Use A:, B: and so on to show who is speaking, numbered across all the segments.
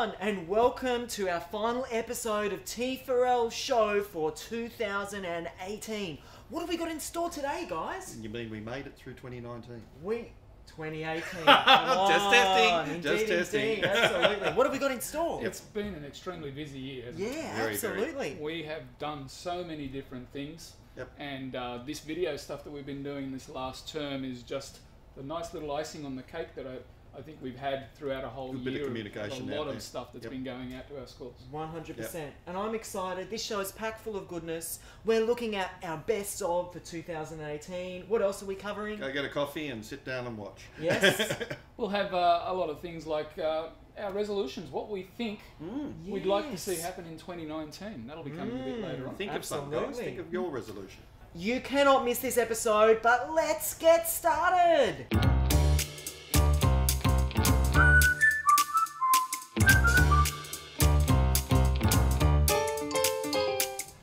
A: everyone, and welcome to our final episode of T4L Show for 2018. What have we got in store today, guys?
B: You mean we made it through 2019?
A: 2018.
B: Just testing.
A: Indeed,
B: Just testing.
A: indeed, absolutely. What have we got in store?
C: It's been an extremely busy year, hasn't it?
A: Yeah,
B: Very,
A: absolutely.
C: We have done so many different things.
B: Yep.
C: And this video stuff that we've been doing this last term is just the nice little icing on the cake that I think we've had throughout a whole
B: Good
C: year.
B: bit of communication
C: a lot
B: out
C: of
B: there.
C: stuff that's
B: Yep.
C: been going out to our schools.
A: 100%. And I'm excited. This show is packed full of goodness. We're looking at our best of for 2018. What else are we covering?
B: Go get a coffee and sit down and watch.
A: Yes.
C: We'll have a lot of things like our resolutions, what we think we'd like to see
A: Yes.
C: happen in 2019. That'll be coming a bit later on.
B: Think of some, guys.
A: Absolutely.
B: Think of your resolution.
A: You cannot miss this episode, but let's get started.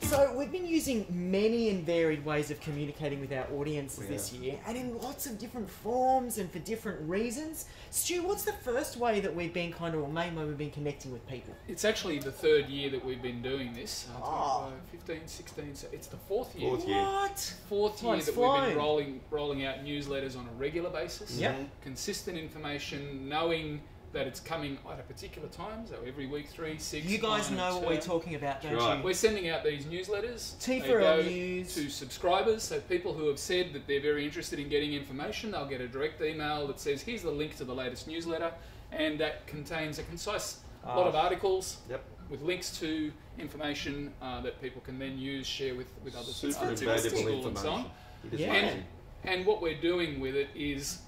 A: So we've been using many and varied ways of communicating with our audiences this year, and in lots of different forms and for different reasons. Stu, what's the first way that we've been main way we've been connecting with people?
C: It's actually the third year that we've been doing this.
A: Oh.
C: 15, 16, so it's the fourth year.
B: Fourth year.
A: What?
C: Fourth year
A: Time's
C: that
A: flying.
C: we've been rolling out newsletters on a regular basis.
A: Yep.
C: Consistent information, knowing that it's coming at a particular time, so every week, 3, 6,
A: You guys
C: 9,
A: know what
C: term.
A: we're talking about, don't
B: Right.
A: you?
C: We're sending out these newsletters.
A: T4L
C: They go
A: News.
C: to subscribers, so people who have said that they're very interested in getting information, they'll get a direct email that says, here's the link to the latest newsletter, and that contains a concise lot of articles
B: Yep.
C: with links to information that people can then use, share with others.
B: Super
C: at
A: fantastic.
B: invaluable
C: school and so on.
B: information. It is
A: Yeah.
B: amazing.
C: And what we're doing with it is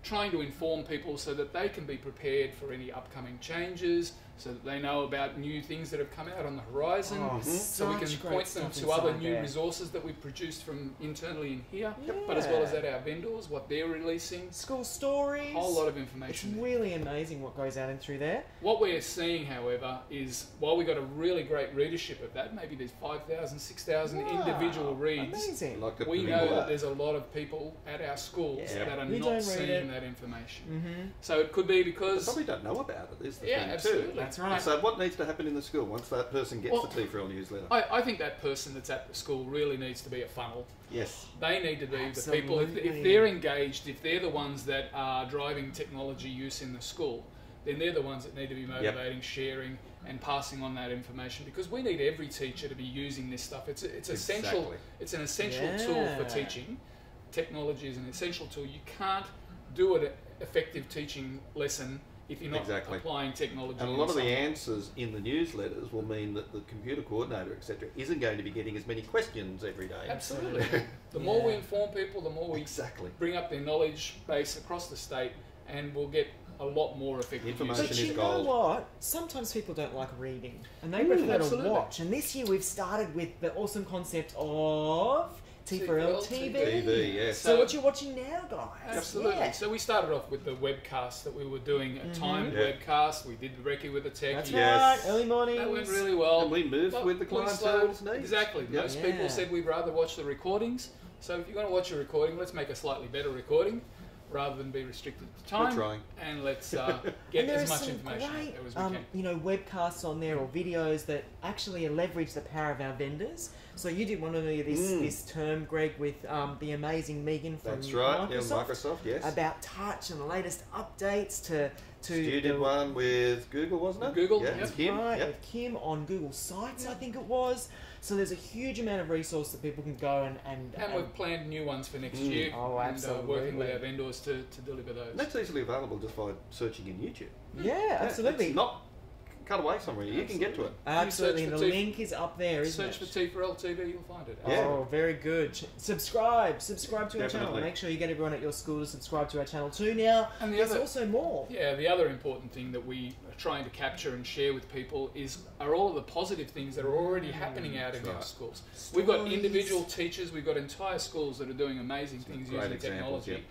C: trying to inform people so that they can be prepared for any upcoming changes, so that they know about new things that have come out on the horizon,
A: Oh,
C: so we can
A: such great
C: point them
A: stuff
C: to other
A: inside
C: new
A: there.
C: resources that we've produced from internally in here,
A: Yep.
C: but as well as at our vendors, what they're releasing.
A: School stories.
C: A whole lot of
A: It's
C: information.
A: really amazing what goes out in through there.
C: What we're seeing, however, is while we got a really great readership of that, maybe there's 5,000, 6,000
A: Wow,
C: individual reads.
A: Amazing.
B: Like the
C: We
B: pretty
C: know
B: boy.
C: that there's a lot of people at our schools
A: Yeah.
C: that are
A: Who don't
C: not
A: read
C: seeing
A: it.
C: that information.
A: Mm-hmm.
C: So it could be
B: They
C: because
B: probably don't know about it, is the
C: Yeah,
B: thing
C: absolutely.
B: too.
A: That's right.
B: So what needs to happen in the school once that person gets
C: Well,
B: the T4L newsletter?
C: I think that person that's at the school really needs to be a funnel.
B: Yes.
C: They need to be the people, if
A: Absolutely.
C: they're engaged, if they're the ones that are driving technology use in the school, then they're the ones that need to be motivating, sharing, and passing on that information, because we need every teacher to be using this stuff. It's essential.
B: Exactly.
C: It's an essential tool for
A: Yeah.
C: teaching. Technology is an essential tool. You can't do an effective teaching lesson if you're not
B: Exactly.
C: applying technology.
B: And a
C: in
B: lot of the
C: some way.
B: answers in the newsletters will mean that the computer coordinator, etc., isn't going to be getting as many questions every day.
C: Absolutely. The more we
A: Yeah.
C: inform people, the more we
B: Exactly.
C: bring up their knowledge base across the state, and we'll get a lot more effective
B: Information
A: But
B: is
C: usage.
A: you know
B: gold.
A: what? Sometimes people don't like reading, and they prefer
C: absolutely.
A: to watch. And this year we've started with the awesome concept of T4L TV.
B: TV, yes.
A: So what you're watching now, guys?
C: Absolutely.
A: Yeah.
C: So we started off with the webcast that we were doing, a timed
B: Yeah.
C: webcast. We did the recce with the tech.
A: That's
B: Yes.
A: right. Early mornings.
C: That went really well.
B: And we moved
C: But
B: with the
C: we
B: clientele's
C: slowed-
B: needs.
C: Exactly.
B: Yep.
C: Most
A: Yeah.
C: people said we'd rather watch the recordings. So if you're going to watch a recording, let's make a slightly better recording rather than be restricted to time.
B: We're trying.
C: And let's
A: And
C: get
A: there
C: as
A: are
C: much
A: some
C: information out
A: great,
C: there as we can.
A: webcasts on there or videos that actually leverage the power of our vendors. So you did one of this term, Greg, with the amazing Megan from
B: That's right. Yeah,
A: Microsoft,
B: Microsoft, yes.
A: about touch and the latest updates to
B: Stu did
A: the-
B: one with Google, wasn't it?
C: Google,
B: Yeah,
C: yep.
B: with Kim.
A: Right,
B: Yep.
A: with Kim on Google Sites, I think it was. So there's a huge amount of resource that people can go and
C: And we've planned new ones for next year.
A: Oh,
C: and working with
A: absolutely.
C: our vendors to deliver those.
B: And that's easily available just by searching in YouTube.
A: yeah, absolutely.
B: It's not cut away somewhere. You can get to it.
A: Absolutely,
C: You
A: and
C: search
A: the
C: for
A: link is up there, isn't
C: Search
A: it?
C: for T4L TV, you'll find it.
B: Yeah.
A: Oh, very good. Subscribe to our channel.
B: Definitely.
A: Make sure you get everyone at your school to subscribe to our channel too. Now,
C: And the
A: there's
C: other-
A: also more.
C: Yeah, the other important thing that we are trying to capture and share with people are all of the positive things that are already happening out in
B: That's
C: our
B: right.
C: schools. We've got
A: Stories.
C: individual teachers, we've got entire schools that are doing amazing things
B: great
C: using
B: examples,
C: technology.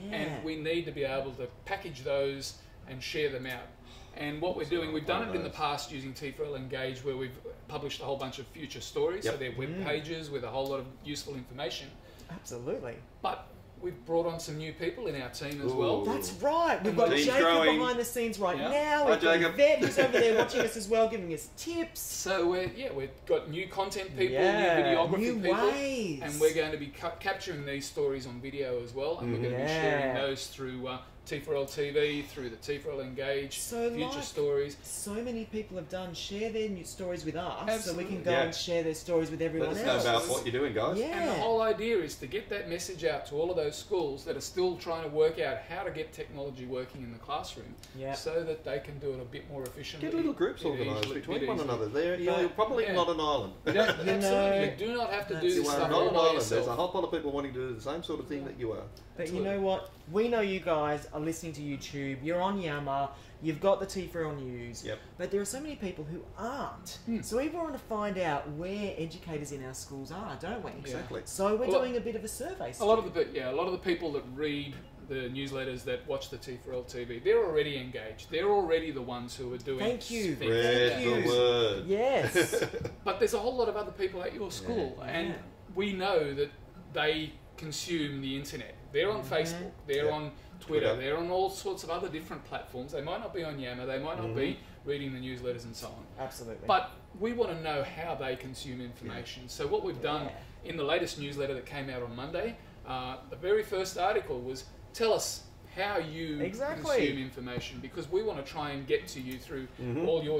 A: Yeah.
C: And we need to be able to package those and share them out. And what we're doing, we've done it in the past using T4L Engage, where we've published a whole bunch of future stories, so
B: Yep.
C: they're web pages with a whole lot of useful information.
A: Absolutely.
C: But we've brought on some new people in our team as well.
A: That's right. We've got
B: Team's
A: Jacob
B: growing.
A: behind the scenes right
C: Yeah.
A: now.
B: Hi,
A: We've got
B: Jacob.
A: Yvette who's over there watching us as well, giving us tips.
C: So we've got new content people,
A: Yeah,
C: new videography
A: new
C: people,
A: ways.
C: and we're going to be capturing these stories on video as well, and we're going to be sharing those through T4L TV, through the T4L Engage,
A: So
C: future
A: like
C: stories.
A: so many people have done, share their new stories with us,
C: Absolutely.
A: so we can go
B: Yeah.
A: and share their stories with everyone
B: Let us
A: else.
B: know about what you're doing, guys.
A: Yeah.
C: And the whole idea is to get that message out to all of those schools that are still trying to work out how to get technology working in the classroom,
A: Yeah.
C: so that they can do it a bit more efficiently.
B: Get little groups
C: bit
B: organised
C: easily,
B: between
C: bit
B: one
C: easily.
B: another.
A: Yeah.
B: You're probably
C: Yeah.
B: not an island.
C: You don't,
A: You
C: absolutely,
A: know,
C: you do not have to do
A: that's
C: this
B: You are
C: stuff
B: not
C: all
B: an
C: by
B: island. There's a
C: yourself.
B: whole lot of people wanting to do the same sort of thing that you are.
A: But you
C: Absolutely.
A: know what? We know you guys are listening to YouTube. You're on Yammer. You've got the T4L News.
B: Yep.
A: But there are so many people who aren't. So we want to find out where educators in our schools are, don't we?
B: Exactly.
A: So we're
C: Well,
A: doing a bit of a survey.
C: A lot of the people that read the newsletters, that watch the T4L TV, they're already engaged. They're already the ones who are doing.
A: Thank you.
C: things.
B: Spread
A: Thank
B: the
A: you.
B: word.
A: Yes.
C: But there's a whole lot of other people at your school,
A: Yeah.
C: and
A: Yeah.
C: we know that they consume the internet. They're on Facebook, they're
B: Yep.
C: on Twitter,
B: Twitter.
C: they're on all sorts of other different platforms. They might not be on Yammer, they might not be reading the newsletters and so on.
A: Absolutely.
C: But we want to know how they consume information. So what we've done in the latest newsletter that came out on Monday, the very first article was, tell us how you
A: Exactly.
C: consume information, because we want to try and get to you through all your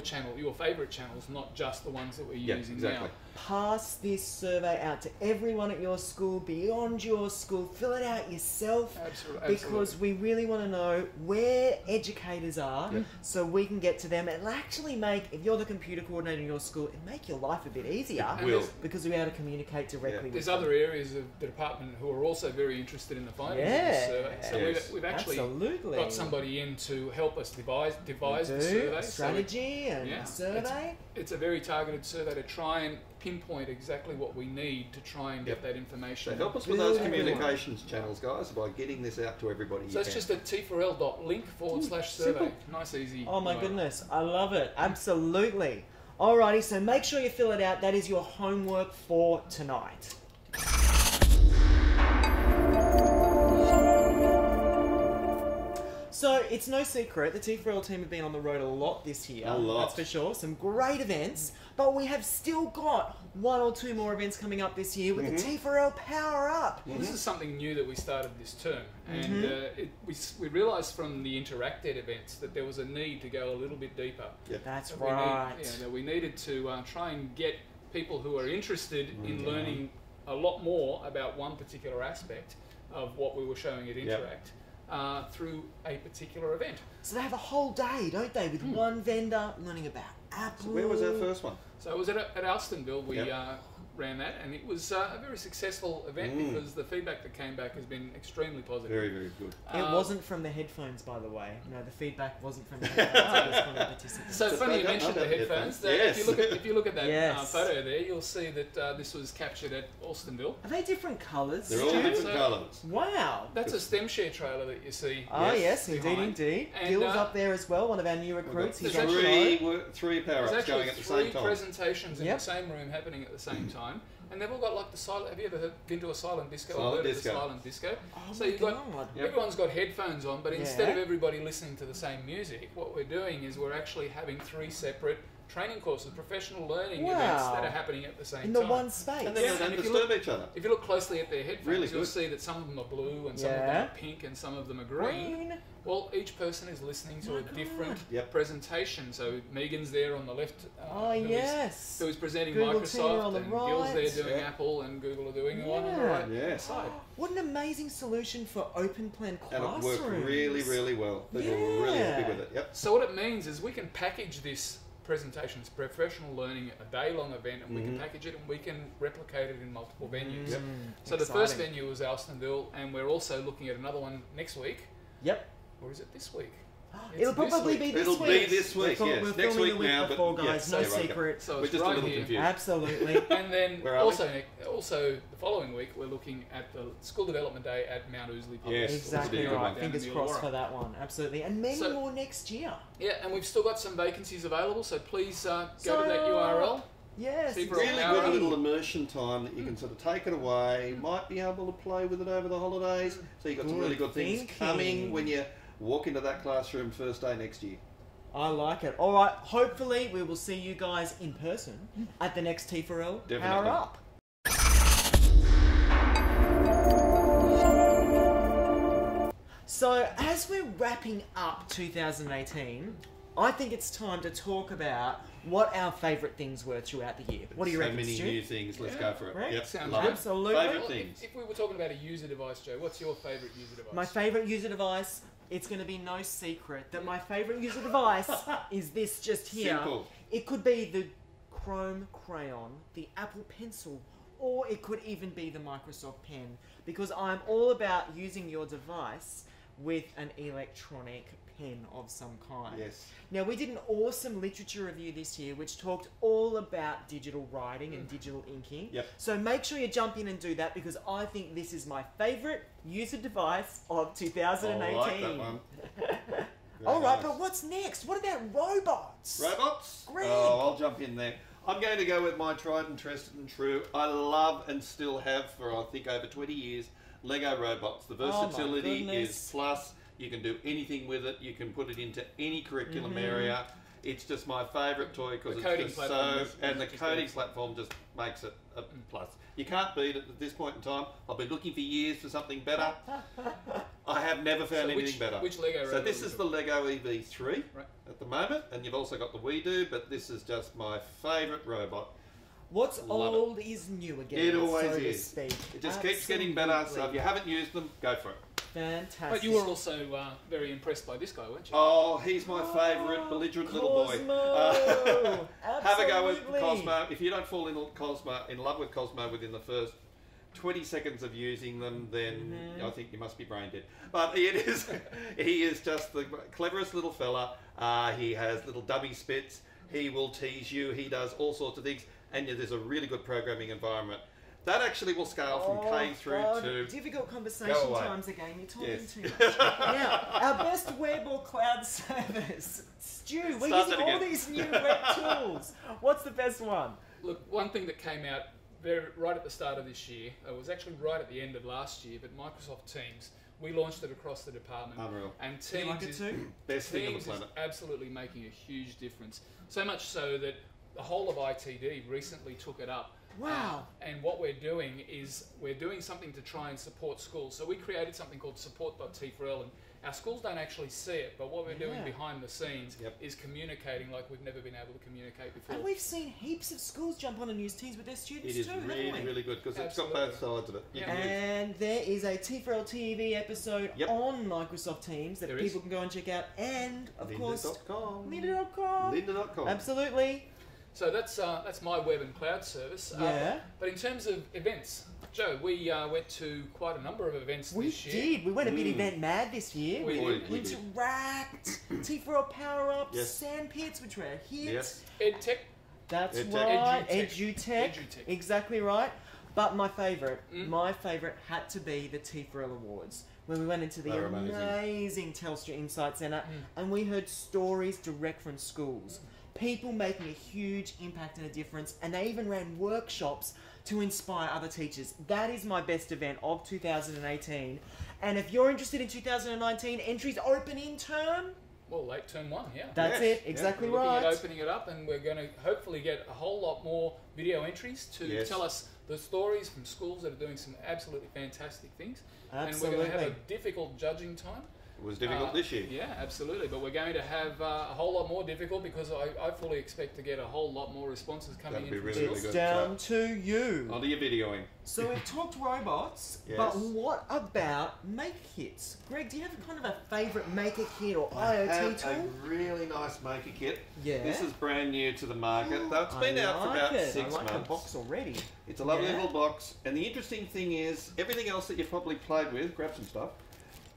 C: favourite channels, not just the ones that we're
B: Yeah,
C: using
B: exactly.
C: now.
A: Pass this survey out to everyone at your school, beyond your school. Fill it out yourself.
C: Absolutely.
A: Because we really want to know where educators are, so we can get to them. It'll actually make, if you're the computer coordinator in your school, it'll make your life a bit easier.
C: And
B: Will.
A: Because we'll be able to communicate directly with
C: There's
A: them.
C: other areas of the department who are also very interested in the findings
A: Yeah.
C: of this survey. So
B: Yes.
C: we've actually
A: Absolutely.
C: got somebody in to help us devise
A: We
C: the
A: do,
C: survey.
A: strategy and
C: yeah,
A: survey.
C: It's a very targeted survey to try and pinpoint exactly what we need to try and get that information.
B: So help us with those
A: Build
B: communications channels, guys, by getting this out to everybody.
C: So it's just at t4l.link/survey.
B: simple.
C: Nice, easy.
A: Oh my
C: URL.
A: goodness, I love it. Absolutely. Alrighty, so make sure you fill it out. That is your homework for tonight. So it's no secret the T4L team have been on the road a lot this year.
B: A lot.
A: That's for sure. Some great events, but we have still got one or two more events coming up this year with the T4L Power Up.
C: Well, this is something new that we started this term, and we realised from the Interacted events that there was a need to go a little bit deeper.
A: That's
C: That
A: right.
C: that we needed to try and get people who are interested in learning a lot more about one particular aspect of what we were showing at Interact through a particular event.
A: So they have a whole day, don't they, with one vendor learning about Apple.
B: So where was our first one?
C: So it was at Alstonville. We
B: Yep.
C: ran that, and it was a very successful event because the feedback that came back has been extremely positive.
B: Very, very good.
A: It wasn't from the headphones, by the way. No, the feedback wasn't from the headphones. It was from the participants.
C: So
B: But
C: funny
B: they
C: you
B: don't
C: mentioned
B: know
C: the
B: about
C: headphones.
B: headphones.
C: If you look at that
A: Yes.
C: photo there, you'll see that this was captured at Alstonville.
A: Are they different colours?
B: They're all
C: Yeah,
B: different
C: so-
B: colours.
A: Wow.
C: That's a STEM share trailer that you see.
A: Oh, yes, indeed,
C: behind.
A: indeed.
C: And,
A: Gil's up there as well, one of our new
B: We've got
A: recruits. He's
C: There's
A: on
C: actually-
A: show.
B: three
C: There's
B: power-ups
C: actually
B: going at the
C: three
B: same time.
C: presentations in
A: Yep.
C: the same room happening at the same time, and they've all got like the silent. Have you ever been to a silent disco?
B: Silent
C: Or heard of
B: disco.
C: The silent disco.
A: Oh
C: So
A: my
C: you've got
A: God.
B: Yep.
C: everyone's got headphones on, but instead
A: Yeah.
C: of everybody listening to the same music, what we're doing is we're actually having three separate training courses, professional learning events
A: Wow.
C: that are happening at the same
A: In the
C: time.
A: one space.
B: And then
C: Yeah,
B: they
C: and
B: don't
C: if you
B: disturb each other.
C: If you look closely at their headphones,
B: Really
C: you'll
B: good.
C: see that some of them are blue and some of them
A: Yeah.
C: are pink and some of them are green. Well, each person is listening to
A: My
C: a different
B: Yep.
C: presentation. So Megan's there on the left.
A: Oh,
C: who is-
A: yes.
C: who is presenting
A: Google
C: Microsoft,
A: Tina on the
C: and Gil's
A: right.
C: there doing
B: Yeah.
C: Apple, and Google are doing the one on the
A: Yeah.
C: right
B: Yeah.
C: side.
A: What an amazing solution for open plan
B: And
A: classrooms.
B: it worked really, really well. People were really happy
A: Yeah.
B: with it. Yep.
C: So what it means is we can package this presentation, it's professional learning, a day-long event, and we can package it and we can replicate it in multiple venues.
B: Yep.
C: So the first
A: Exciting.
C: venue was Alstonville, and we're also looking at another one next week.
A: Yep.
C: Or is it this week?
A: It'll
C: It's this
A: probably
C: week.
A: be this
B: It'll
A: week.
B: be this week,
A: We're,
B: yes.
A: we're
B: Next
A: filming
B: week
A: the week
B: now, but
A: before, guys.
B: yes,
A: no
B: yeah, right.
A: secret.
C: So
B: We're
C: it's
B: just a
C: right
B: little
C: here.
B: confused.
A: Absolutely.
C: And then
B: Where are we?
C: also the following week we're looking at the School Development Day at Mount Ousley Public
B: Yes.
C: School.
A: Exactly
B: It's a good
A: right.
B: one.
A: Fingers
C: Down in
A: crossed
C: Illawarra.
A: for that one. Absolutely. And many
C: So-
A: more next year.
C: Yeah, and we've still got some vacancies available, so please go
A: So-
C: to that URL.
A: Yes,
C: T4L
B: Really
C: Power
B: good
C: Up.
B: little immersion time that you can sort of take it away. Might be able to play with it over the holidays. So you've got some really good things coming when you walk into that classroom first day next year.
A: I like it. All right, hopefully we will see you guys in person at the next T4L Power
B: Definitely.
A: Up. So, as we're wrapping up 2018, I think it's time to talk about what our favourite things were throughout the year. What do you reckon,
B: So many
A: Stu?
B: new things. Let's go for it.
A: Right?
B: Yep.
C: Sounds
B: Love
C: good.
B: it.
A: Absolutely.
B: Favourite
C: Well,
B: things.
C: if we were talking about a user device, Joe, what's your favourite user device?
A: My favourite user device, it's going to be no secret that my favourite user device is this just here.
B: Simple.
A: It could be the Chrome Crayon, the Apple Pencil, or it could even be the Microsoft Pen, because I'm all about using your device with an electronic pen of some kind.
B: Yes.
A: Now, we did an awesome literature review this year which talked all about digital writing and digital inking.
B: Yep.
A: So make sure you jump in and do that, because I think this is my favourite user device of 2018.
B: I like that one.
A: All right,
B: nice.
A: but what's next? What about robots?
B: Robots?
A: Greig.
B: Oh, I'll jump in there. I'm going to go with my tried and trusted and true. I love and still have for I think over 20 years Lego robots. The
A: Oh my
B: versatility
A: goodness.
B: is plus. You can do anything with it. You can put it into any curriculum area. It's just my favourite toy because
C: The coding
B: it's just
C: platform
B: so,
C: is
B: and the
C: just
B: coding
C: great.
B: platform just makes it a plus. You can't beat it at this point in time. I've been looking for years for something better. I have never found
C: So
B: anything better.
C: Which Lego
B: So
C: robot
B: this
C: was
B: is
C: it?
B: the Lego EV3
C: Right.
B: at the moment, and you've also got the WeDo, but this is just my favourite robot.
A: What's
B: Love it.
A: old is new again,
B: It always
A: so to
B: speak.
A: speak.
B: It just keeps getting better, so if you haven't used them, go for it.
A: Fantastic.
C: But you were also very impressed by this guy, weren't you?
B: Oh, he's my favourite belligerent little boy.
A: Cosmo!
B: Have a go with
A: Absolutely.
B: Cosmo. If you don't fall in love with Cosmo within the first 20 seconds of using them, then I think you must be brain dead. But he is just the cleverest little fella. He has little dummy spits. He will tease you. He does all sorts of things. And there's a really good programming environment. That actually will scale from K through
A: God,
B: to...
A: difficult conversation
B: Go away.
A: times again. You're talking
B: Yes.
A: too much. Now, our best web or cloud service. Stu, we're
B: Start
A: using
B: that
A: all
B: again.
A: these new web tools. What's the best one?
C: Look, one thing that came out right at the start of this year, it was actually right at the end of last year, but Microsoft Teams, we launched it across the department.
B: Unreal.
C: And
A: Do you
C: Teams
A: like it
C: is,
A: too?
B: Best thing on the
C: Teams is
B: planet.
C: absolutely making a huge difference. So much so that the whole of ITD recently took it up.
A: Wow.
C: And what we're doing is we're doing something to try and support schools. So we created something called support.t4l, and our schools don't actually see it, but what we're doing
A: Yeah.
C: behind the scenes
B: Yep.
C: is communicating like we've never been able to communicate before.
A: And we've seen heaps of schools jump on and use Teams with their students
B: It is
A: too, haven't
B: really,
A: we?
B: really good because it's got both sides of it. You can use-
A: And there is a T4L TV episode
B: Yep.
A: on Microsoft Teams that
C: There
A: people
C: is.
A: can go and check out. And, of course,
B: Lynda.com.
A: Lynda.com.
B: Lynda.com.
A: Absolutely.
C: So that's my web and cloud service.
A: Yeah.
C: But in terms of events, Joe, we went to quite a number of events
A: We
C: this year.
A: did. We went a bit event mad this year.
C: We
A: We
C: did.
B: We did.
A: Interact, T4L Power Up,
B: Yes.
A: Sand Pits, which were a hit.
B: Yes.
C: EdTech.
A: That's
B: EdTech.
A: right.
C: EduTech.
A: EduTech.
C: EduTech.
A: Exactly right. But my favourite had to be the T4L Awards, when we went into the
B: They were amazing.
A: amazing Telstra Insight Centre and we heard stories direct from schools. People making a huge impact and a difference, and they even ran workshops to inspire other teachers. That is my best event of 2018. And if you're interested in 2019, entries open in term.
C: Well, late term 1, yeah.
A: That's
B: Yes.
A: it, exactly
C: We're looking
A: right.
C: at opening it up, and we're going to hopefully get a whole lot more video entries to
B: Yes.
C: tell us the stories from schools that are doing some absolutely fantastic things.
A: Absolutely.
C: And we're going to have a difficult judging time.
B: It was difficult this year.
C: Yeah, absolutely. But we're going to have a whole lot more difficult because I fully expect to get a whole lot more responses coming
B: That'd
C: in
B: be
C: from
B: really,
C: schools.
A: It's
B: good.
A: down to you.
B: Onto your videoing.
A: So we've talked robots,
B: Yes.
A: but what about maker kits? Greg, do you have kind of a favourite maker kit or
B: I
A: IoT
B: have
A: tool?
B: a really nice maker kit.
A: Yeah.
B: This is brand new to the market, though it's
A: I
B: been out for
A: like
B: about
A: it.
B: 6
A: I like
B: months.
A: the box already.
B: It's a lovely
A: Yeah.
B: little box, and the interesting thing is, everything else that you've probably played with, grab some stuff,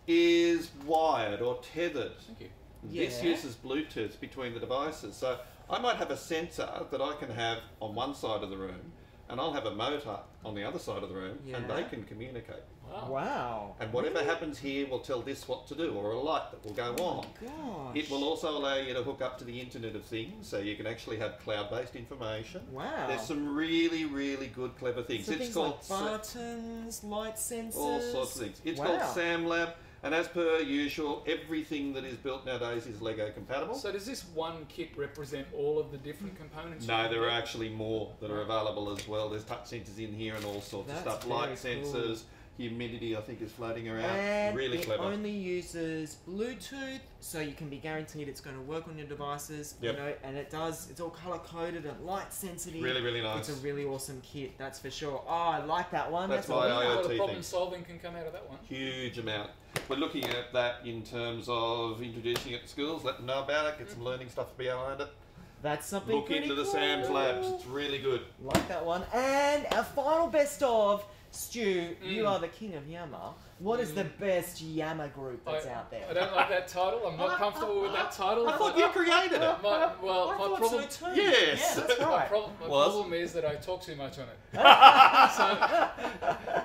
B: is wired or tethered.
C: Thank you.
B: This
A: Yeah.
B: uses Bluetooth between the devices. So I might have a sensor that I can have on one side of the room, and I'll have a motor on the other side of the room, and they
A: Yeah.
B: can communicate.
C: Wow.
A: Wow.
B: And whatever happens here will tell this what to do, or a light that will go on.
A: Gosh.
B: It will also allow you to hook up to the Internet of Things, so you can actually have cloud-based information.
A: Wow.
B: There's some really, really good, clever things.
A: So
B: It's
A: things
B: called
A: like buttons, light sensors.
B: all sorts of things. It's
A: Wow.
B: called SamLab, and as per usual, everything that is built nowadays is Lego compatible.
C: So does this one kit represent all of the different components?
B: No, there are actually more that are available as well. There's touch sensors in here and all sorts
A: That's
B: of stuff. Light
A: very cool.
B: sensors, humidity, I think, is floating around.
A: And
B: really
A: it
B: clever.
A: only uses Bluetooth, so you can be guaranteed it's going to work on your devices.
B: Yep.
A: You know, and it does. It's all color coded and light sensitive.
B: Really, really nice.
A: It's a really awesome kit, that's for sure. Oh, I like that one.
B: That's
A: a
B: my
A: winner.
C: A lot
B: IoT
C: of problem
B: thing.
C: solving can come out of that one.
B: Huge amount. We're looking at that in terms of introducing it to schools, let them know about it, get some learning stuff behind it.
A: That's something
B: Look
A: pretty
B: into the
A: cool.
B: Sam's Labs. It's really good.
A: Like that one. And our final best of, Stu, you are the king of Yammer. What is the best Yammer group that's out there?
C: I don't like that title. I'm not comfortable with that title.
B: I thought you created it.
A: I
C: My
A: thought
C: problem,
A: so too.
B: Yes.
A: Yeah, that's right.
C: my
B: Was.
C: problem is that I talk too much on it.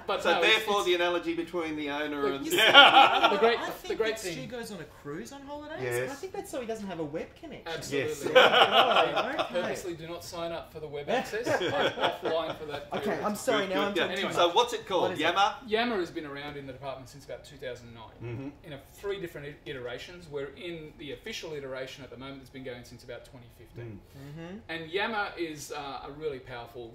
C: But
B: So
C: no,
B: therefore, the analogy between the owner and
A: You see,
C: The great-
A: I
C: the
A: think
C: great
A: that Stu
C: thing-
A: goes on a cruise on holidays.
B: Yes.
A: I think that's so he doesn't have a web connection.
C: Absolutely.
A: Right,
C: I
A: okay.
C: purposely do not sign up for the web access. I'm offline for that
A: Okay,
C: period.
A: I'm sorry.
B: Good,
A: Now I'm
B: good,
A: talking
B: yeah.
A: too
C: Anyway.
A: much.
B: So what's it called?
A: What is it?
B: Yammer?
C: Yammer has been around in the department since about 2009 in 3 different iterations. We're in the official iteration at the moment. It's been going since about 2015. And Yammer is a really powerful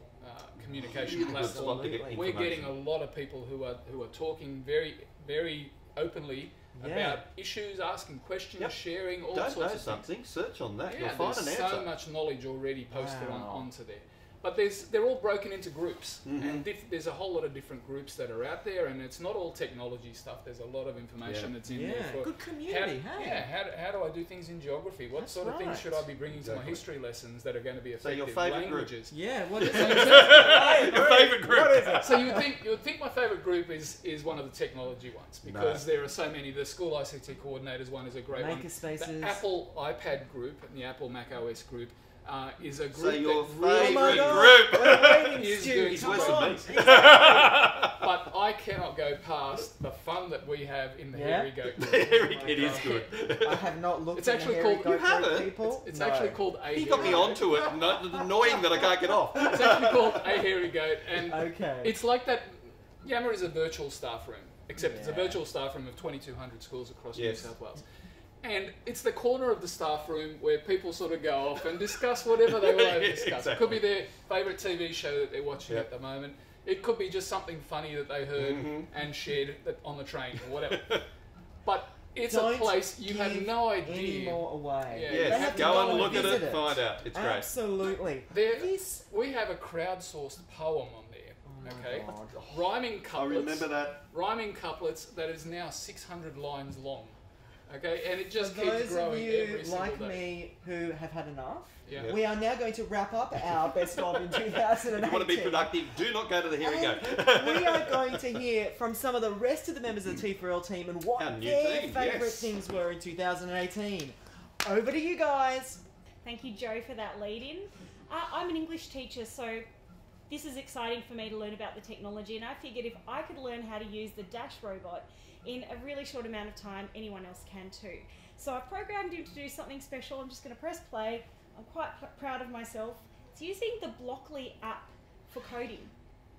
C: communication
B: Really good
C: platform.
B: spot to get
A: Absolutely.
C: We're getting a
B: information.
C: lot of people who are talking very, very openly
A: Yeah.
C: about issues, asking questions,
B: Yep.
C: sharing all
B: Don't
C: sorts
B: know
C: of things.
B: something, search on that.
C: Yeah,
B: You'll find an
C: there's
B: answer.
C: so much knowledge already posted
A: Wow.
C: onto there. But they're all broken into groups, and there's a whole lot of different groups that are out there, and it's not all technology stuff. There's a lot of information
B: Yeah.
C: that's in
A: Yeah,
C: there for
A: good community,
C: How,
A: hey?
C: yeah, how do I do things in geography? What
A: That's
C: sort of things
A: right.
C: should I be bringing to my
B: Exactly.
C: history lessons that are going to be
B: So your
C: effective?
B: favourite group?
C: Languages.
A: Yeah. What is it?
B: Your favourite group?
A: What is it?
C: So you would think my favourite group is one of the technology ones because there are so many. The school ICT coordinators one is a great one.
A: Makerspaces.
C: The Apple iPad group and the Apple Mac OS group is a group
B: So your
C: that really
B: favourite
A: God.
B: group?
A: We're waiting,
C: Is
A: Stu.
C: doing
B: He's
A: Come
B: worse
A: on.
B: than me.
C: But I cannot go past the fun that we have in the
A: Yeah?
C: Hairy Goat group.
B: It is good.
A: I have not looked
C: It's
A: at
C: actually
A: the Hairy
C: called-
A: Goat
B: You haven't?
A: Group people.
C: It's
A: No.
C: actually called A
B: He
C: Hairy
B: got me
C: Goat.
B: onto it, and it's annoying that I can't get off.
C: It's actually called A Hairy Goat, and
A: Okay.
C: it's like that. Yammer is a virtual staff room, except it's a
A: Yeah.
C: virtual staff room of 2,200 schools across
B: Yes.
C: New South Wales. And it's the corner of the staff room where people sort of go off and discuss whatever they want to discuss. It could be their favourite TV show that they're watching
B: Yep.
C: at the moment. It could be just something funny that they heard and shared on the train or whatever. But it's
A: Don't
C: a place you have
A: give
C: no
A: any
C: idea.
A: more away.
C: Yeah.
A: They
B: Yes,
A: have to
B: go and look at
A: visit
B: it, find out. It's great.
A: Absolutely.
C: There,
A: This.
C: we have a crowdsourced poem on there. Okay,
A: Oh God.
C: rhyming
B: I
C: couplets.
B: remember that.
C: Rhyming couplets that is now 600 lines long. Okay, and it just
A: For
C: keeps
A: those of
C: growing
A: you
C: every single
A: like
C: day.
A: me who have had enough,
C: Yeah.
A: we are now going to wrap up our best of in 2018.
B: If you want to be productive, do not go to the Here We Go.
A: And we are going to hear from some of the rest of the members of the T4L team and what
B: Our new
A: their
B: team,
A: favourite
B: yes.
A: things were in 2018. Over to you guys.
D: Thank you, Joe, for that lead-in. I'm an English teacher, so this is exciting for me to learn about the technology, and I figured if I could learn how to use the Dash robot in a really short amount of time, anyone else can too. So I've programmed him to do something special. I'm just going to press play. I'm quite proud of myself. It's using the Blockly app for coding.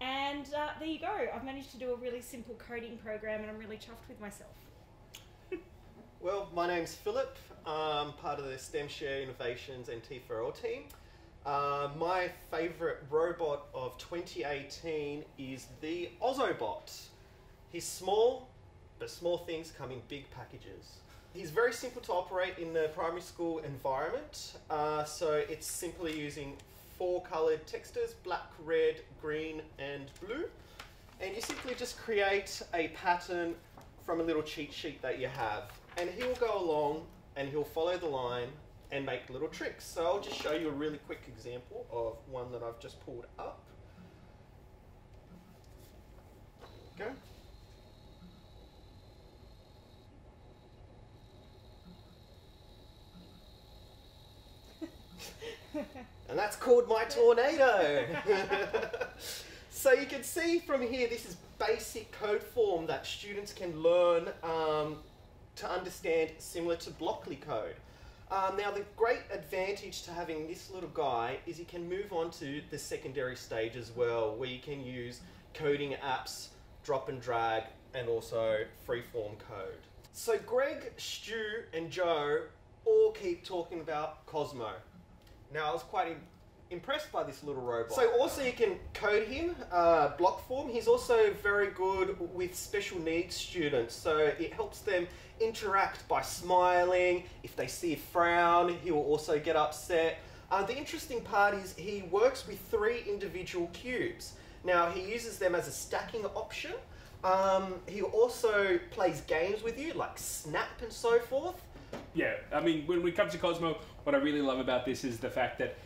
D: And there you go. I've managed to do a really simple coding program, and I'm really chuffed with myself.
E: Well, my name's Philip. I'm part of the STEM Share Innovations and T4L team. My favourite robot of 2018 is the Ozobot. He's small, but small things come in big packages. He's very simple to operate in the primary school environment. So it's simply using 4 coloured textures: black, red, green and blue. And you simply just create a pattern from a little cheat sheet that you have. And he'll go along and he'll follow the line and make little tricks. So I'll just show you a really quick example of one that I've just pulled up. Go. And that's called my tornado. So you can see from here, this is basic code form that students can learn to understand, similar to Blockly code. Now the great advantage to having this little guy is you can move on to the secondary stage as well, where you can use coding apps, drop and drag, and also freeform code. So Greg, Stu, and Joe all keep talking about Cosmo. Now I was quite impressed by this little robot. So also you can code him, block form. He's also very good with special needs students. So it helps them interact by smiling. If they see a frown, he will also get upset. The interesting part is he works with 3 individual cubes. Now he uses them as a stacking option. He also plays games with you, like Snap and so forth.
F: Yeah, I mean, when it comes to Cosmo, what I really love about this is the fact that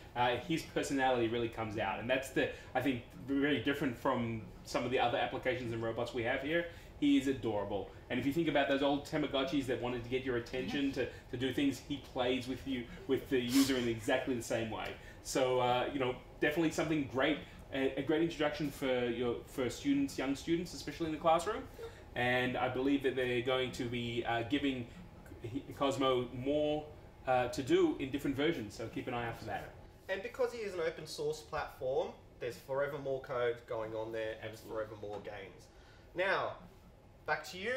F: his personality really comes out. And that's, I think, very different from some of the other applications and robots we have here. He is adorable. And if you think about those old Tamagotchis that wanted to get your attention to do things, he plays with you, with the user in exactly the same way. So, you know, definitely something great, a great introduction for students, young students, especially in the classroom. And I believe that they're going to be giving Cosmo more to do in different versions, so keep an eye out for that.
E: And because he is an open source platform, there's forever more code going on there and forever more games. Now, back to you.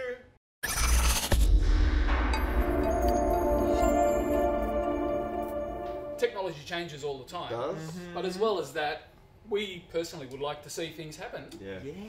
C: Technology changes all the time, but as well as that, we personally would like to see things happen,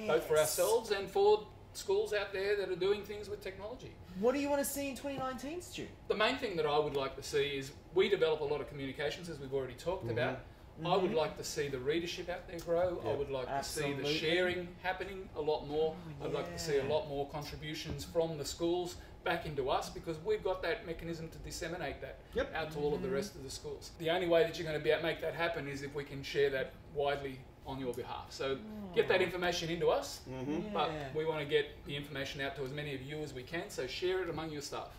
C: both for ourselves and for schools out there that are doing things with technology.
A: What do you want to see in 2019, Stu?
C: The main thing that I would like to see is we develop a lot of communications, as we've already talked about. I would like to see the readership out there grow. I would like to see the sharing happening a lot more. I'd like to see a lot more contributions from the schools back into us, because we've got that mechanism to disseminate that out to all of the rest of the schools. The only way that you're going to make that happen is if we can share that widely on your behalf. So get that information into us, but we want to get the information out to as many of you as we can, so share it among your staff.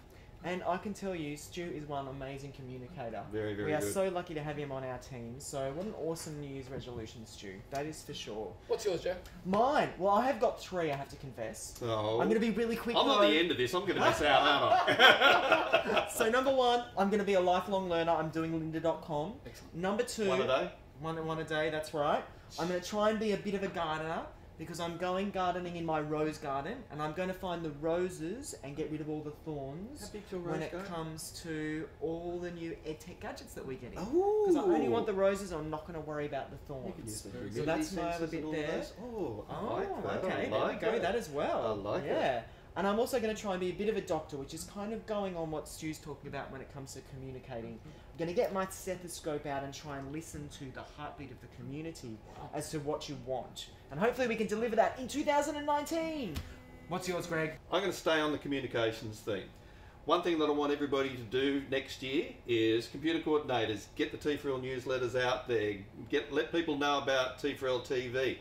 A: And I can tell you, Stu is one amazing communicator.
B: Very, very
A: We are
B: good.
A: so lucky to have him on our team. So what an awesome New Year's resolution, Stu. That is for sure.
C: What's yours, Joe?
A: Mine? Well, I have got 3, I have to confess.
B: Oh.
A: I'm going to be really quick.
B: I'm
A: though.
B: on the end of this. I'm going to miss out, aren't I?
A: So number 1, I'm going to be a lifelong learner. I'm doing lynda.com.
C: Excellent.
A: Number 2...
B: One a day?
A: One a day, that's right. I'm going to try and be a bit of a gardener, because I'm going gardening in my rose garden, and I'm going to find the roses and get rid of all the thorns.
B: How big's your
A: when
B: rose
A: it
B: garden?
A: comes to all the new EdTech gadgets that we're getting.
B: Oh.
A: Because I only want the roses, I'm not going to worry about the thorns. So that's my other bit there.
B: Oh, I like that.
A: Okay,
B: I
A: there
B: like
A: we go,
B: it.
A: that as well.
B: I like it.
A: Yeah. And I'm also going to try and be a bit of a doctor, which is kind of going on what Stu's talking about when it comes to communicating. I'm going to get my stethoscope out and try and listen to the heartbeat of the community as to what you want. And hopefully we can deliver that in 2019. What's yours, Greg?
B: I'm going to stay on the communications theme. One thing that I want everybody to do next year is computer coordinators, get the T4L newsletters out there, let people know about T4L TV.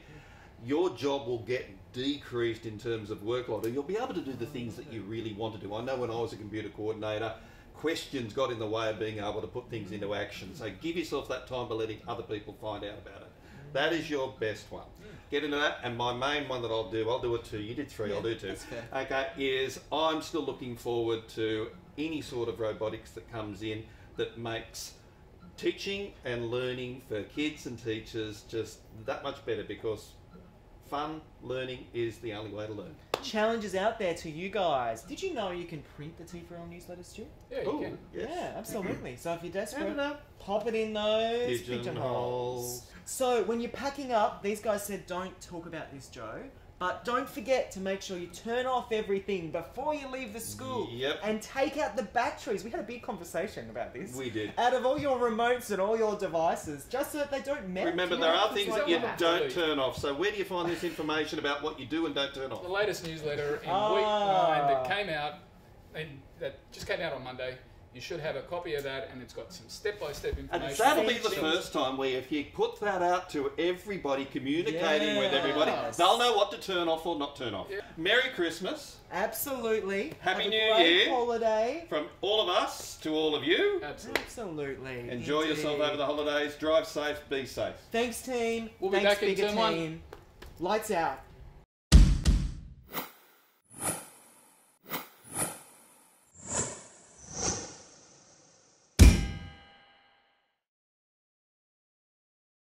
B: Your job will get decreased in terms of workload, and you'll be able to do the things that you really want to do. I know when I was a computer coordinator, questions got in the way of being able to put things into action. So give yourself that time to letting other people find out about it. That is your best one. Get into that, and my main one that I'll do it 2. You did 3, I'll do 2.
A: That's fair.
B: Okay, is I'm still looking forward to any sort of robotics that comes in that makes teaching and learning for kids and teachers just that much better, because fun learning is the only way to learn.
A: Challenges out there to you guys. Did you know you can print the T4L newsletter, Stu?
C: Yeah, you
B: Ooh,
C: can.
B: yes.
A: Yeah, absolutely. So if you're desperate,
B: know.
A: pop it in those
B: Pigeonholes.
A: pigeonholes. So when you're packing up, these guys said don't talk about this, Joe. But don't forget to make sure you turn off everything before you leave the school.
B: Yep.
A: And take out the batteries. We had a big conversation about this.
B: We did.
A: Out of all your remotes and all your devices, just so that they don't melt.
B: Remember,
A: you
B: there
A: know?
B: are
A: It's
B: things
A: like
B: that you
A: that.
B: don't turn off. So where do you find this information about what you do and don't turn
C: The
B: off?
C: latest newsletter in week 9 that came out, and that just came out on Monday, You should have a copy of that, and it's got some step-by-step information.
B: And that'll be the
A: Essentials.
B: first time where if you put that out to everybody, communicating with everybody,
A: Yes.
B: they'll know what to turn off or not turn off.
C: Yeah.
B: Merry Christmas
A: Absolutely.
B: Happy
A: Have a
B: New
A: great
B: Year.
A: holiday.
B: from all of us to all of you.
C: Absolutely.
A: Absolutely.
B: Enjoy yourself
A: Indeed.
B: over the holidays. Drive safe. Be safe.
A: Thanks, team.
C: We'll be
A: Thanks,
C: back in
A: bigger
C: term one.
A: team. Lights out.